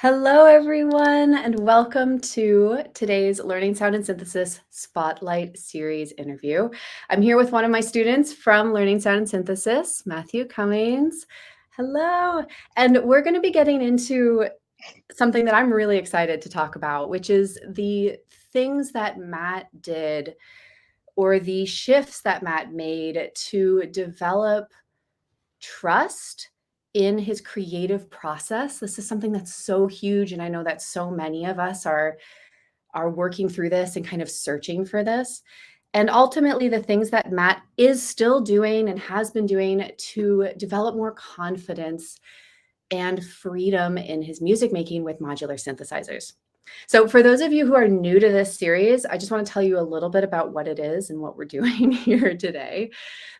Hello, everyone, and welcome to today's Learning Sound and Synthesis Spotlight Series interview. I'm here with one of my students from Learning Sound and Synthesis, Matthew Cummings. Hello, and we're going to be getting into something that I'm really excited to talk about, which is the things that Matt did or the shifts that Matt made to develop trust in his creative process. This is something that's so huge, and I know that so many of us are working through this and kind of searching for this. And ultimately, the things that Matt is still doing and has been doing to develop more confidence and freedom in his music making with modular synthesizers. So for those of you who are new to this series, I just want to tell you a little bit about what it is and what we're doing here today.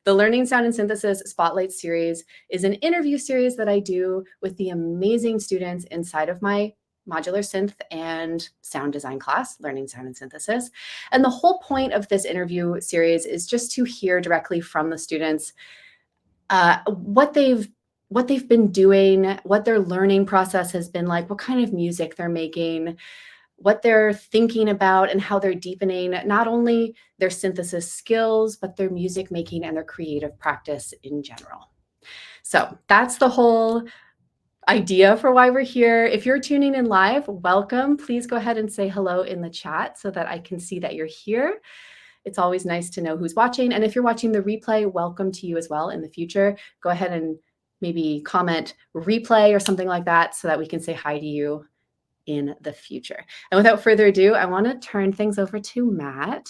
The Learning Sound and Synthesis Spotlight series is an interview series that I do with the amazing students inside of my modular synth and sound design class, Learning Sound and Synthesis. And the whole point of this interview series is just to hear directly from the students what they've been doing, what their learning process has been like, what kind of music they're making, what they're thinking about, and how they're deepening not only their synthesis skills, but their music making and their creative practice in general. So that's the whole idea for why we're here. If you're tuning in live, welcome. Please go ahead and say hello in the chat so that I can see that you're here. It's always nice to know who's watching. And if you're watching the replay, welcome to you as well in the future. Go ahead and maybe comment replay or something like that so that we can say hi to you in the future. And without further ado, I want to turn things over to Matt.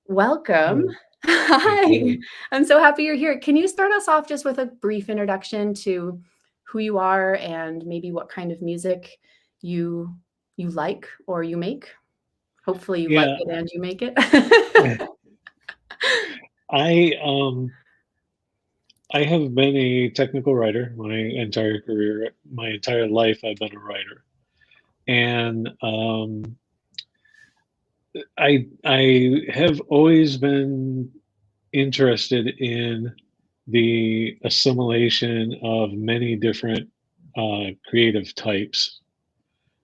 Welcome. Hi. I'm so happy you're here. Can you start us off just with a brief introduction to who you are and maybe what kind of music you like or you make? Hopefully you like it and you make it. I have been a technical writer my entire career. My entire life, I've been a writer, and I have always been interested in the assimilation of many different creative types.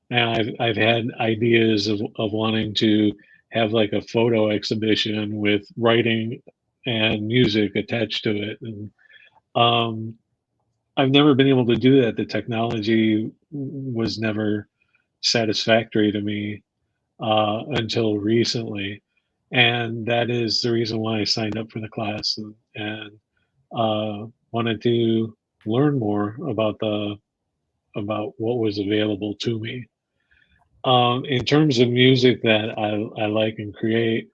And I've had ideas of wanting to have like a photo exhibition with writing and music attached to it. And um, I've never been able to do that. The technology was never satisfactory to me until recently. And that is the reason why I signed up for the class and wanted to learn more about what was available to me. In terms of music that I like and create,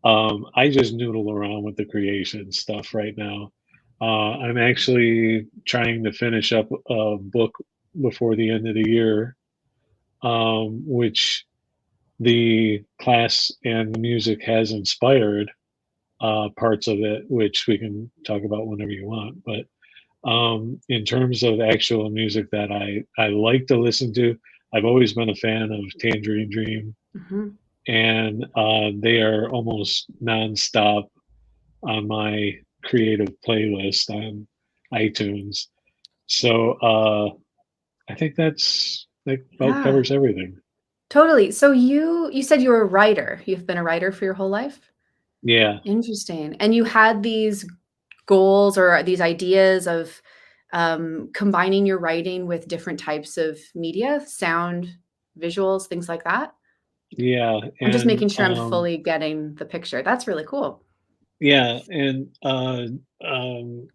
I just noodle around with the creation stuff right now. I'm actually trying to finish up a book before the end of the year, which the class and the music has inspired parts of it, which we can talk about whenever you want. But in terms of actual music that I like to listen to, I've always been a fan of Tangerine Dream, and they are almost nonstop on my creative playlist on iTunes. So I think that about covers everything. Totally. So you said you were a writer. You've been a writer for your whole life? Yeah. Interesting. And you had these goals or these ideas of combining your writing with different types of media, sound, visuals, things like that? Yeah. I'm just And making sure I'm fully getting the picture. That's really cool. yeah. And um,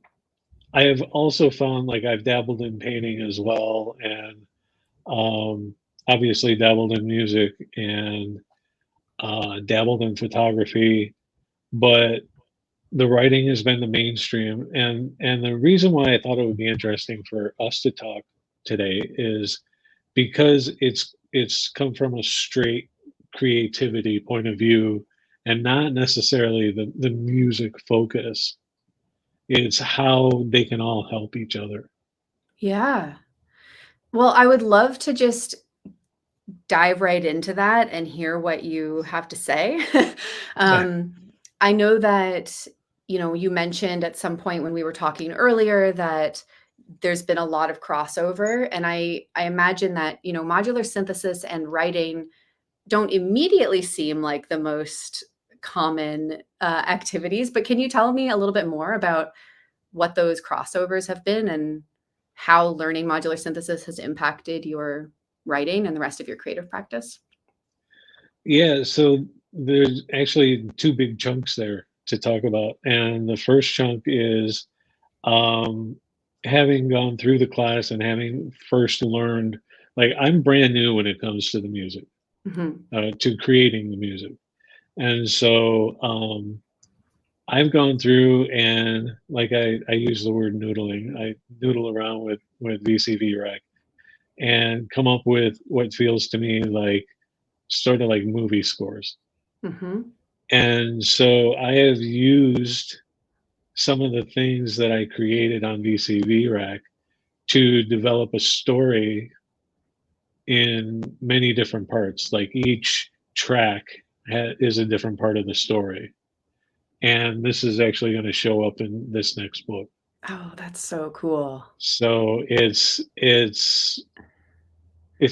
I have also found like I've dabbled in painting as well, and obviously dabbled in music and dabbled in photography, but the writing has been the mainstream. And the reason why I thought it would be interesting for us to talk today is because it's come from a straight creativity point of view and not necessarily the music focus. It's how they can all help each other. Yeah. Well, I would love to just dive right into that and hear what you have to say. I know that, you mentioned at some point when we were talking earlier that there's been a lot of crossover, and I imagine that, modular synthesis and writing don't immediately seem like the most common activities, but can you tell me a little bit more about what those crossovers have been and how learning modular synthesis has impacted your writing and the rest of your creative practice? Yeah, so there's actually two big chunks there to talk about. And the first chunk is um, having gone through the class and having first learned, like, I'm brand new when it comes to the music, Mhm. to creating the music. And so I've gone through and, like, I use the word noodling. I noodle around with VCV Rack and come up with what feels to me like sort of like movie scores. Mhm. And so I have used some of the things that I created on VCV Rack to develop a story in many different parts. Like each track is a different part of the story. And this is actually going to show up in this next book. Oh, that's so cool. So it's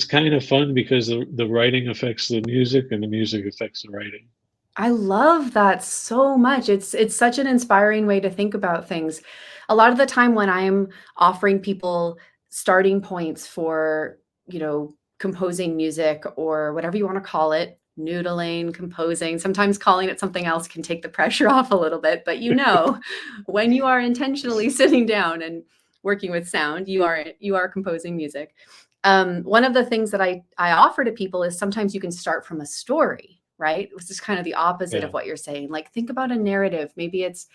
kind of fun because the writing affects the music and the music affects the writing. I love that so much. It's such an inspiring way to think about things. A lot of the time when I'm offering people starting points for, composing music or whatever you want to call it, noodling, composing, sometimes calling it something else can take the pressure off a little bit, but when you are intentionally sitting down and working with sound, you are composing music. One of the things that I offer to people is sometimes you can start from a story, right? Which is kind of the opposite Yeah. of what you're saying. Like, think about a narrative. Maybe it's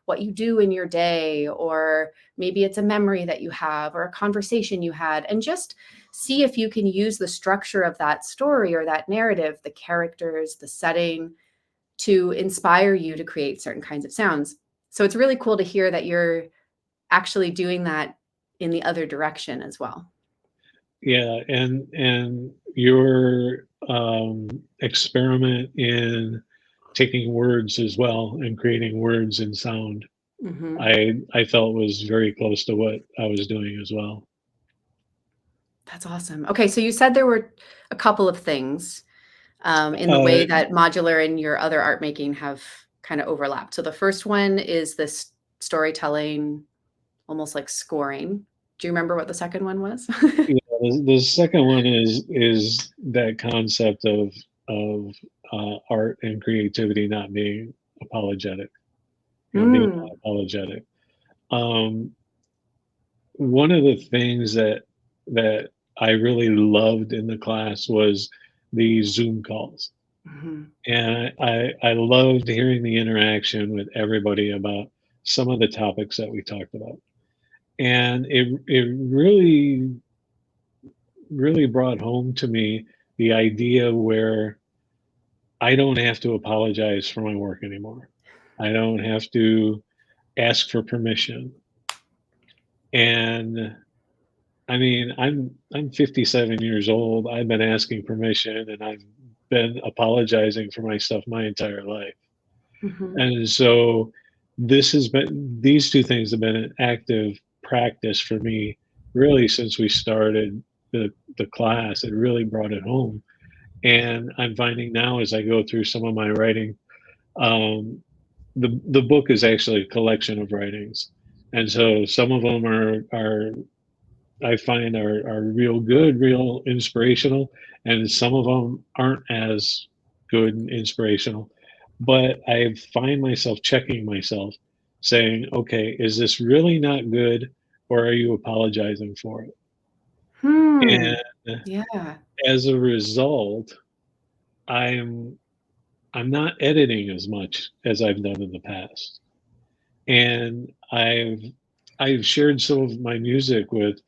what you do in your day, or maybe it's a memory that you have or a conversation you had, and just see if you can use the structure of that story or that narrative, the characters, the setting, to inspire you to create certain kinds of sounds. So it's really cool to hear that you're actually doing that in the other direction as well. Yeah, and your experiment in taking words as well and creating words and sound, Hmm. I felt was very close to what I was doing as well. That's awesome. Okay, so you said there were a couple of things in the Uh, way that modular and your other art making have kind of overlapped. So the first one is this storytelling, almost like scoring. Do you remember what the second one was? yeah, the second one is that concept of art and creativity not being apologetic, being Mm. apologetic. Um, One of the things that I really loved in the class was the Zoom calls. Mhm. And I loved hearing the interaction with everybody about some of the topics that we talked about. And it really brought home to me the idea where I don't have to apologize for my work anymore. I don't have to ask for permission. And I mean, I'm 57 years old. I've been asking permission and I've been apologizing for my stuff my entire life. Mhm. And so these two things have been an active practice for me really since we started the class. It really brought it home. And I'm finding now as I go through some of my writing, um, the book is actually a collection of writings. And so some of them are I find are real good, real inspirational, and some of them aren't as good and inspirational. But I find myself checking myself, saying, "Okay, is this really not good, or are you apologizing for it?" Hmm. And Yeah. as a result, I'm I'm not editing as much as I've done in the past, and I've shared some of my music with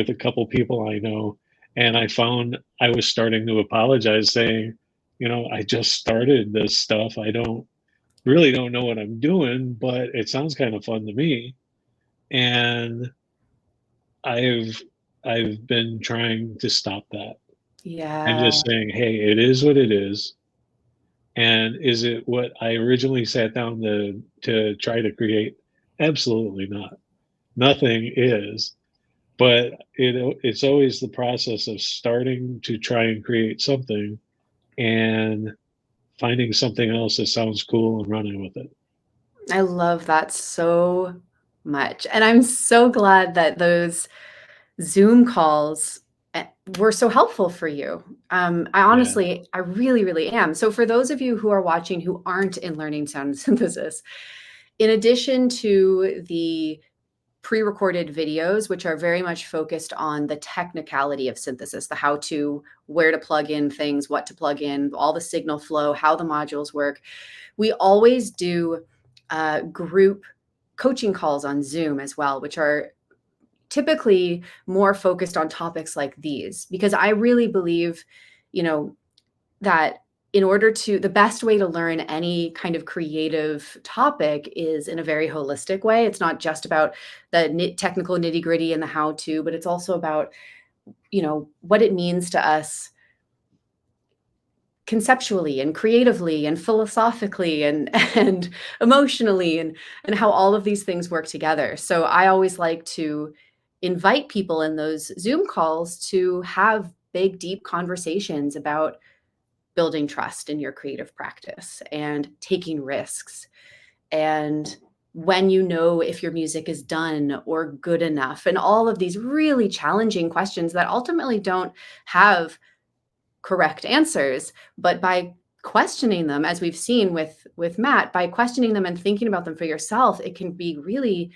a couple people I know, and I found I was starting to apologize, saying, I just started this stuff. I don't know what I'm doing, but it sounds kind of fun to me. And I've I've been trying to stop that and Yeah. just saying, hey, it is what it is. And is it what I originally sat down to try to create? Absolutely not. Nothing is. but it's always the process of starting to try and create something and finding something else that sounds cool and running with it. I love that so much, and I'm so glad that those Zoom calls were so helpful for you. I Yeah. honestly, I really, really am. So for those of you who are watching who aren't in learning sound synthesis, in addition to the pre-recorded videos, which are very much focused on the technicality of synthesis, the how to, where to plug in things, what to plug in, all the signal flow, how the modules work. We always do group coaching calls on Zoom as well, which are typically more focused on topics like these, because I really believe, you know, that in order to the best way to learn any kind of creative topic is in a very holistic way. It's not just about the technical nitty-gritty and the how to, but it's also about, what it means to us conceptually and creatively and philosophically and and emotionally and how all of these things work together. So I always like to invite people in those Zoom calls to have big deep conversations about building trust in your creative practice and taking risks, and when you know if your music is done or good enough, and all of these really challenging questions that ultimately don't have correct answers, but by questioning them, as we've seen with Matt, by questioning them and thinking about them for yourself, it can be really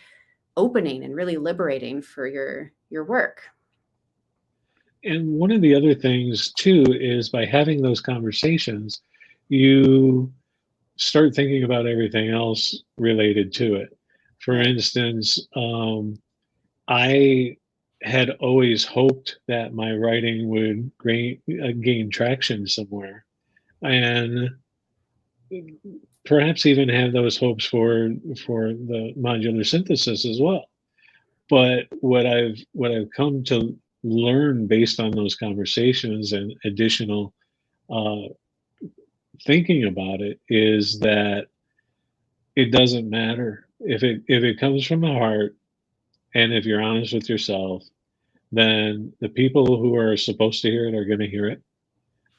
opening and really liberating for your work. And one of the other things too is by having those conversations, you start thinking about everything else related to it. For Right. instance, I had always hoped that my writing would gain traction somewhere, and perhaps even have those hopes for the modular synthesis as well. But what I've come to learn based on those conversations and additional uh, thinking about it is that it doesn't matter if it comes from the heart, and if you're honest with yourself, then the people who are supposed to hear it are going to hear it.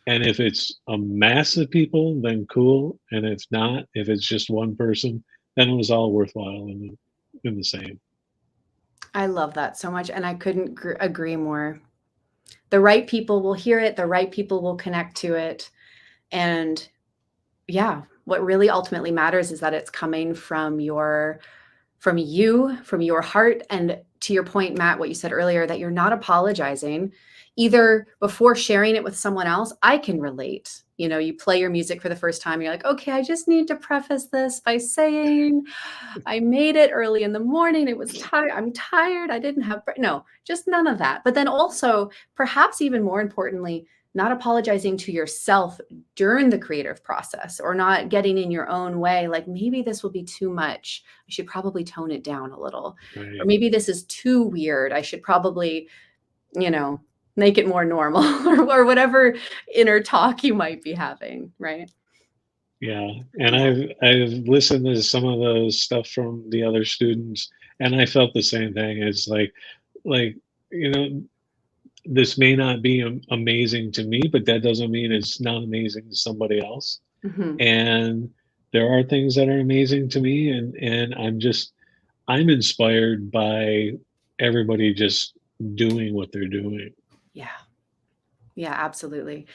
And if it's a mass of people, then cool. And if not, if it's just one person, then it was all worthwhile in the same. I love that so much, and I couldn't agree more. The right people will hear it, the right people will connect to it, and yeah, what really ultimately matters is that it's coming from your heart. And to your point, Matt, what you said earlier, that you're not apologizing either before sharing it with someone else. I can relate. You play your music for the first time, you're like, okay, I just need to preface this by saying I made it early in the morning. It was tired. I'm tired. I didn't have, no, just none of that. But then also, perhaps even more importantly, not apologizing to yourself during the creative process, or not getting in your own way. Like, maybe this will be too much. I should probably tone it down a little. Or Right. maybe this is too weird. I should probably, you know, make it more normal or whatever inner talk you might be having. Right. Yeah. And Yeah. I've listened to some of the stuff from the other students, and I felt the same thing. It's like, you know, this may not be amazing to me, but that doesn't mean it's not amazing to somebody else. Hmm. And there are things that are amazing to me, and I'm inspired by everybody just doing what they're doing. Yeah. Yeah, absolutely.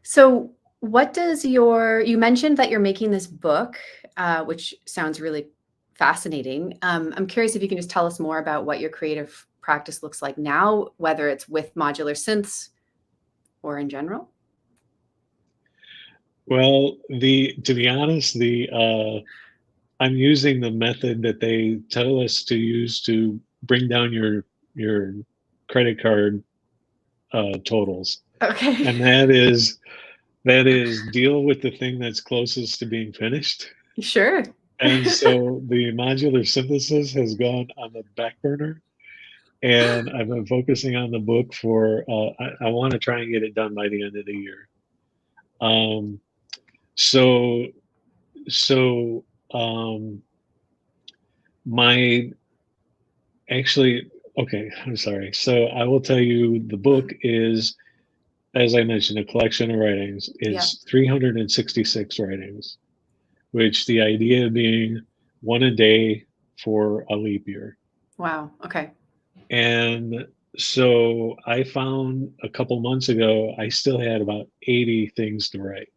So, what does you mentioned that you're making this book, which sounds really fascinating. I'm curious if you can just tell us more about what your creative practice looks like now, whether it's with modular synths or in general. Well, the to be honest, the I'm using the method that they tell us to use to bring down your credit card totals, Okay. and that is deal with the thing that's closest to being finished. Sure. And so the modular synthesis has gone on the back burner, and I've been focusing on the book for. I want to try and get it done by the end of the year. Um, so so my actually Okay, I'm sorry. So I will tell you the book is, as I mentioned, a collection of writings. Yeah. It's 366 writings, which the idea being one a day for a leap year. Wow. Okay. And so I found a couple months ago, I still had about 80 things to write.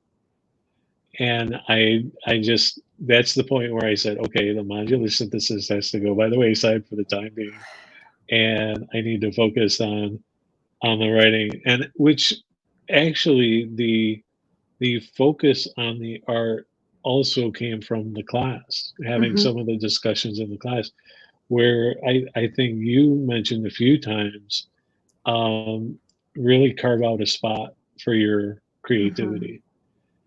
And I just, that's the point where I said, okay, the modular synthesis has to go by the wayside for the time being. And I need to focus on the writing, and which actually the focus on the art also came from the class, having Hmm. some of the discussions in the class where I think you mentioned a few times, um, really carve out a spot for your Hmm. creativity.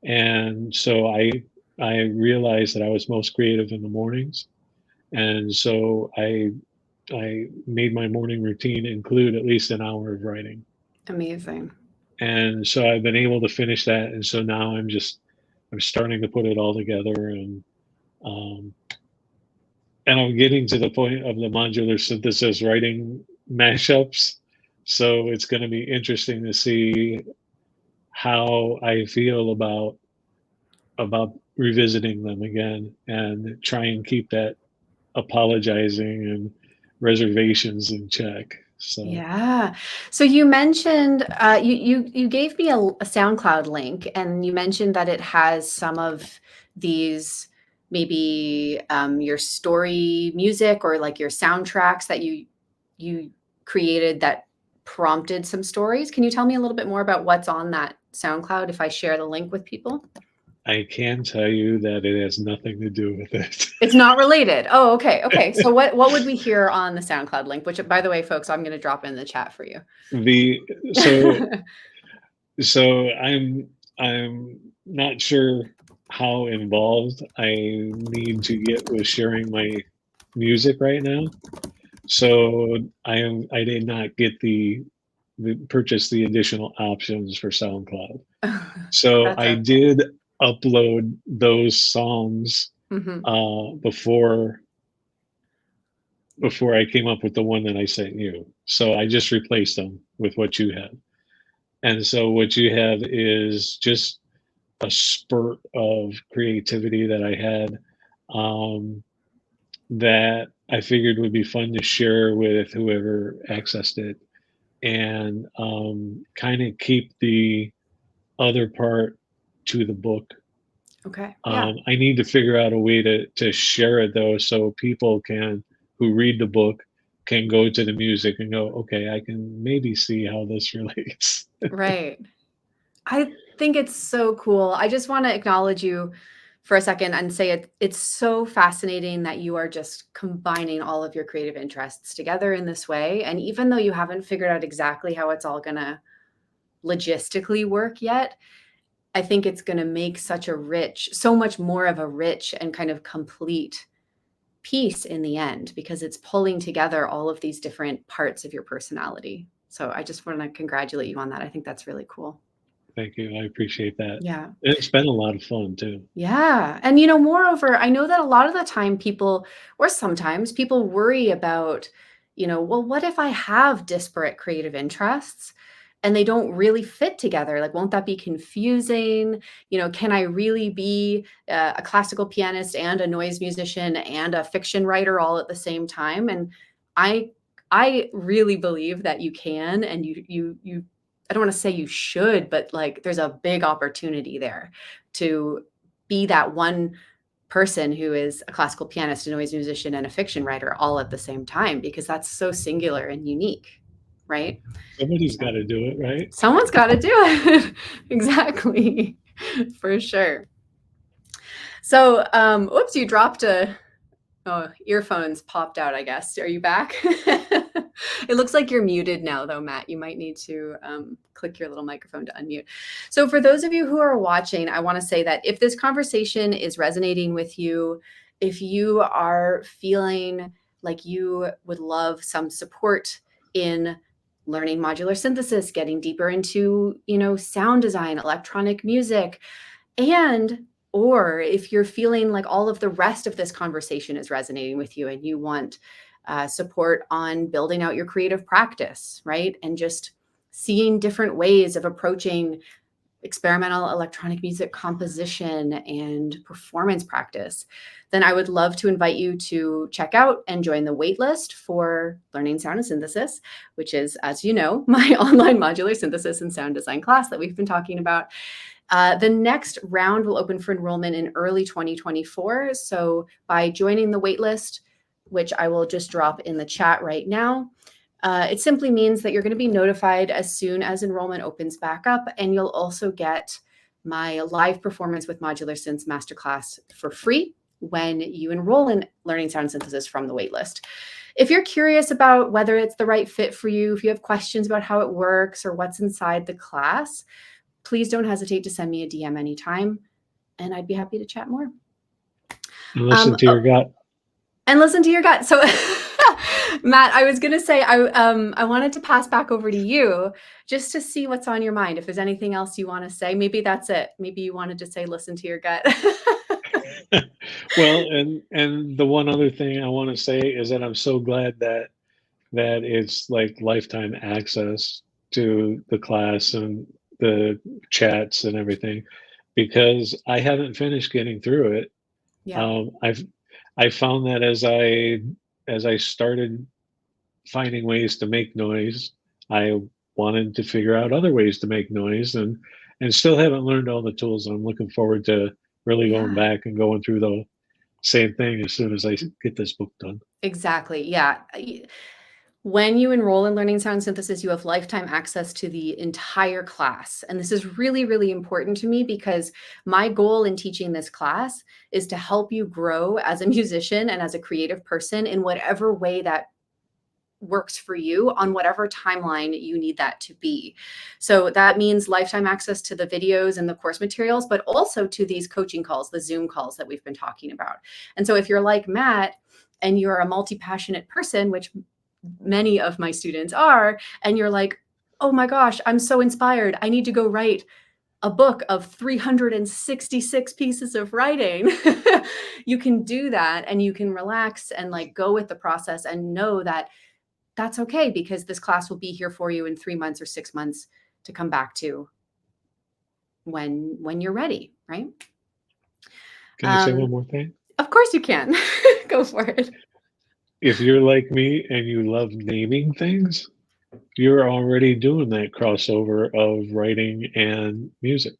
And so I realized that I was most creative in the mornings. And so I made my morning routine include at least an hour of writing. Amazing. And so I've been able to finish that. And so now I'm starting to put it all together, um, and I'm getting to the point of the modular synthesis writing mashups. So it's going to be interesting to see how I feel about revisiting them again and try and keep that apologizing and reservations in check. So Yeah. So you mentioned you gave me a SoundCloud link, and you mentioned that it has some of these maybe your story music or like your soundtracks that you created that prompted some stories. Can you tell me a little bit more about what's on that SoundCloud if I share the link with people? I can tell you that it has nothing to do with it. It's not related. Oh, okay. Okay. So what would we hear on the SoundCloud link, which by the way, folks, I'm going to drop in the chat for you. the so so I'm not sure how involved I need to get with sharing my music right now. So I did not get the purchase the additional options for SoundCloud. So That's I okay. did upload those songs Mhm. before I came up with the one that I sent you. So I just replaced them with what you had. And so what you have is just a spurt of creativity that I had, um, that I figured would be fun to share with whoever accessed it, and kind of keep the other part to the book. Okay. Yeah. I need to figure out a way to share it though, so people can who read the book can go to the music and go, okay, I can maybe see how this relates. Right. I think it's so cool. I just want to acknowledge you for a second and say it's so fascinating that you are just combining all of your creative interests together in this way. And even though you haven't figured out exactly how it's all going to logistically work yet, I think it's going to make such a rich, so much more of a rich and kind of complete piece in the end because it's pulling together all of these different parts of your personality. So I just want to congratulate you on that. I think that's really cool. Thank you. I appreciate that. Yeah. It's been a lot of fun too. Yeah. And, moreover, I know that a lot of the time people, or sometimes people worry about, well, what if I have disparate creative interests and they don't really fit together? Like, won't that be confusing? Can I really be a classical pianist and a noise musician and a fiction writer all at the same time? And I, I really believe that you can, and I don't want to say you should, but like, there's a big opportunity there to be that one person who is a classical pianist, a noise musician, and a fiction writer all at the same time, because that's so singular and unique, right? Somebody's So got to do it, right? someone's got to do it. Exactly. For sure. So, oops, you dropped a, oh, earphones popped out, I guess. Are you back? It looks like you're muted now, though, Matt. You might need to click your little microphone to unmute. So, for those of you who are watching, I want to say that if this conversation is resonating with you, if you are feeling like you would love some support in learning modular synthesis, getting deeper into, sound design, electronic music, and or if you're feeling like all of the rest of this conversation is resonating with you and you want support on building out your creative practice, right? And just seeing different ways of approaching experimental electronic music composition and performance practice, then I would love to invite you to check out and join the waitlist for Learning Sound and Synthesis, which is, as you know, my online modular synthesis and sound design class that we've been talking about. The next round will open for enrollment in early 2024. So by joining the waitlist, which I will just drop in the chat right now, it simply means that you're going to be notified as soon as enrollment opens back up, and you'll also get my live performance with Modular Synths masterclass for free when you enroll in Learning Sound Synthesis from the waitlist. If you're curious about whether it's the right fit for you, if you have questions about how it works or what's inside the class, please don't hesitate to send me a DM anytime, and I'd be happy to chat more. And listen to your gut. And listen to your gut. So Matt, I was going to say, I wanted to pass back over to you just to see what's on your mind. If there's anything else you want to say, maybe that's it. Maybe you wanted to say, listen to your gut. Well, and the one other thing I want to say is that I'm so glad that it's like lifetime access to the class and the chats and everything, because I haven't finished getting through it. Yeah. I found that as I started finding ways to make noise, I wanted to figure out other ways to make noise, and still haven't learned all the tools. I'm looking forward to really going Yeah. back and going through the same thing as soon as I get this book done. Exactly. Yeah. When you enroll in Learning Sound Synthesis, you have lifetime access to the entire class. And this is really, really important to me because my goal in teaching this class is to help you grow as a musician and as a creative person in whatever way that works for you on whatever timeline you need that to be. So that means lifetime access to the videos and the course materials, but also to these coaching calls, the Zoom calls that we've been talking about. And so if you're like Matt and you're a multi-passionate person, which many of my students are, and you're like, oh my gosh, I'm so inspired. I need to go write a book of 366 pieces of writing. You can do that and you can relax and like go with the process and know that that's okay because this class will be here for you in 3 months or 6 months to come back to when you're ready, right? Can I say one more thing? Of course you can. Go for it. If you're like me and you love naming things, you're already doing that crossover of writing and music.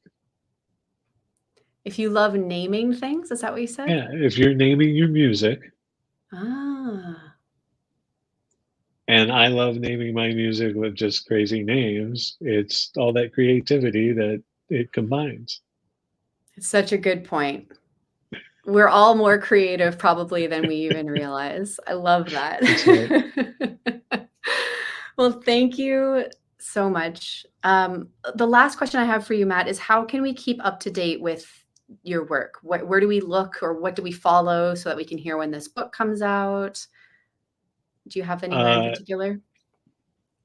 If you love naming things, is that what you said? Yeah, if you're naming your music, Ah. and I love naming my music with just crazy names, it's all that creativity that it combines. It's such a good point. We're all more creative probably than we even realize. I love that. That's right. Well, thank you so much. The last question I have for you, Matt, is how can we keep up to date with your work? Where do we look or what do we follow so that we can hear when this book comes out? Do you have anywhere in particular?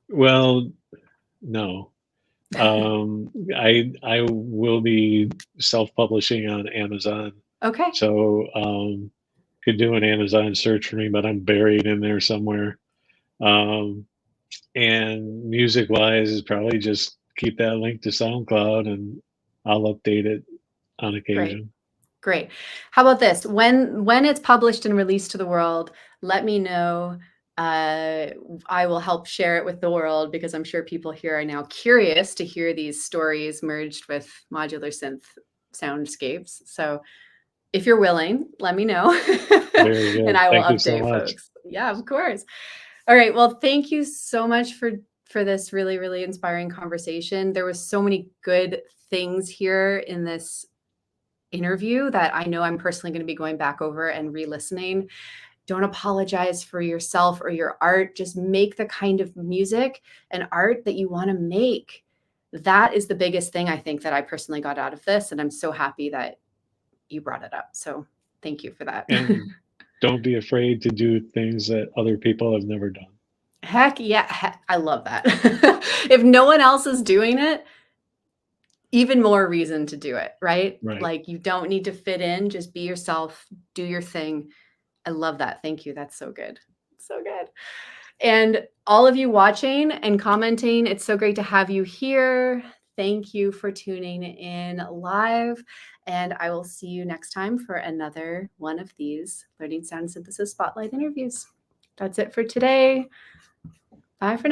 Well, no. I will be self-publishing on Amazon. Okay. So could do an Amazon search for me, but I'm buried in there somewhere. And music-wise is probably just keep that link to SoundCloud, and I'll update it on occasion. Great. How about this? When it's published and released to the world, let me know. I will help share it with the world because I'm sure people here are now curious to hear these stories merged with modular synth soundscapes. So if you're willing, let me know. Very good. And I will Thank you so update much. folks. Yeah, of course. All right. Well, thank you so much for this really, really inspiring conversation. There was so many good things here in this interview that I know I'm personally going to be going back over and re-listening. Don't apologize for yourself or your art. Just make the kind of music and art that you want to make. That is the biggest thing I think that I personally got out of this. And I'm so happy that you brought it up. So thank you for that. And don't be afraid to do things that other people have never done. Heck yeah. I love that. If no one else is doing it, even more reason to do it, right? Right. Like you don't need to fit in, just be yourself, do your thing. I love that. Thank you. That's so good. So good. And all of you watching and commenting, it's so great to have you here. Thank you for tuning in live. And I will see you next time for another one of these Learning Sound Synthesis Spotlight interviews. That's it for today. Bye for now.